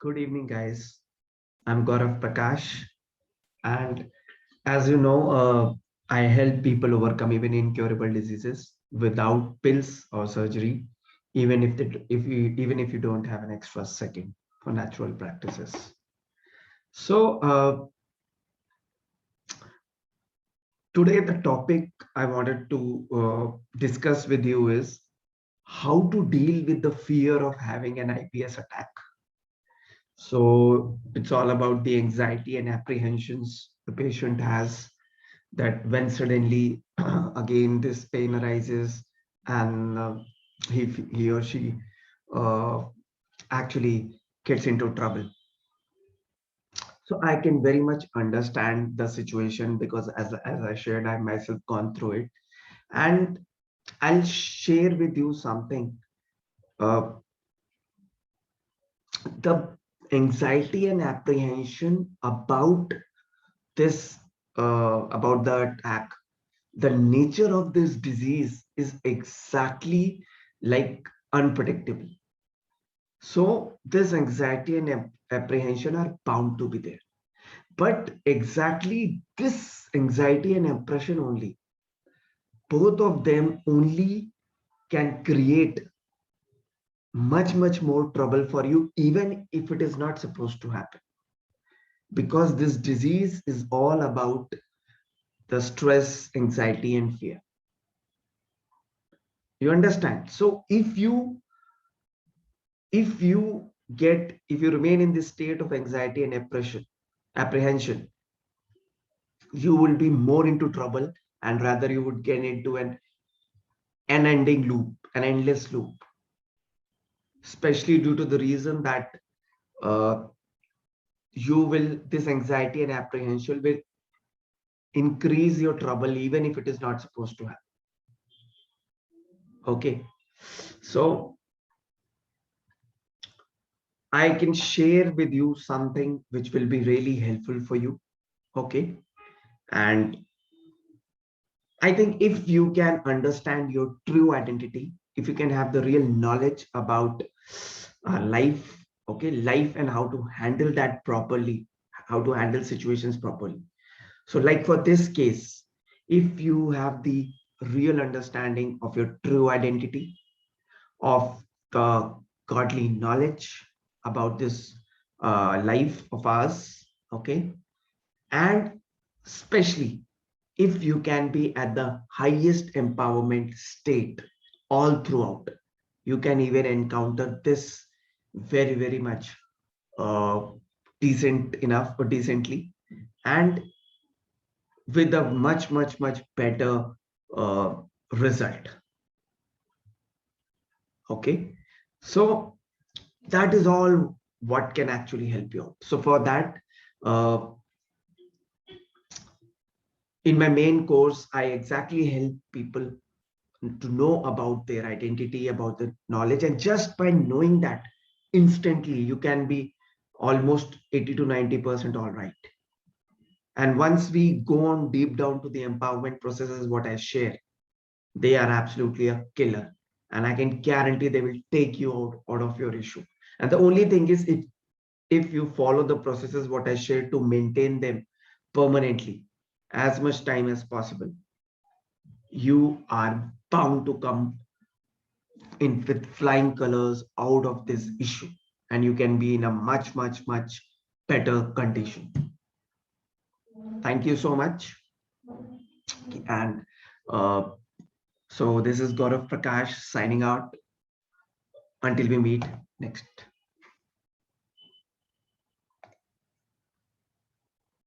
Good evening, guys. I'm Gaurav Prakash, and as you know, I help people overcome even incurable diseases without pills or surgery, even if you don't have an extra second for natural practices. So today, the topic I wanted to discuss with you is how to deal with the fear of having an IBS attack. So it's all about the anxiety and apprehensions the patient has that when suddenly again this pain arises and he or she uh, actually gets into trouble. So I can very much understand the situation because as I shared, I myself gone through it. And I'll share with you something. Uh, the anxiety and apprehension this about the attack, the nature of this disease is exactly like unpredictable. So this anxiety and apprehension are bound to be there. But exactly this anxiety and oppression only, both of them only can create much more trouble for you, even if it is not supposed to happen. Because this disease is all about the stress, anxiety, and fear. You understand? So if you remain in this state of anxiety and apprehension, you will be more into trouble, and rather you would get into an unending loop, an endless loop, especially due to the reason that uh, this anxiety and apprehension will increase your trouble even if it is not supposed to happen. Okay. So I can share with you something which will be really helpful for you. Okay. And I think if you can understand your true identity, if you can have the real knowledge about life, okay, life and how to handle that properly, how to handle situations properly. So, like for this case, if you have the real understanding of your true identity, of the godly knowledge about this life of ours, okay, and especially if you can be at the highest empowerment state all throughout, you can even encounter this very much uh, decent enough or decently, and with a much better uh, result. Okay, so that is all what can actually help you out. So for that, uh, in my main course, I exactly help people to know about their identity, about the knowledge, and just by knowing that instantly, you can be almost 80 to 90% all right. And once we go on deep down to the empowerment processes, what I share, they are absolutely a killer. And I can guarantee they will take you out of your issue. And the only thing is, if you follow the processes, what I share, to maintain them permanently as much time as possible, you are bound to come in with flying colors out of this issue, and you can be in a much better condition. Thank you so much. And uh, so this is Gaurav Prakash signing out until we meet next.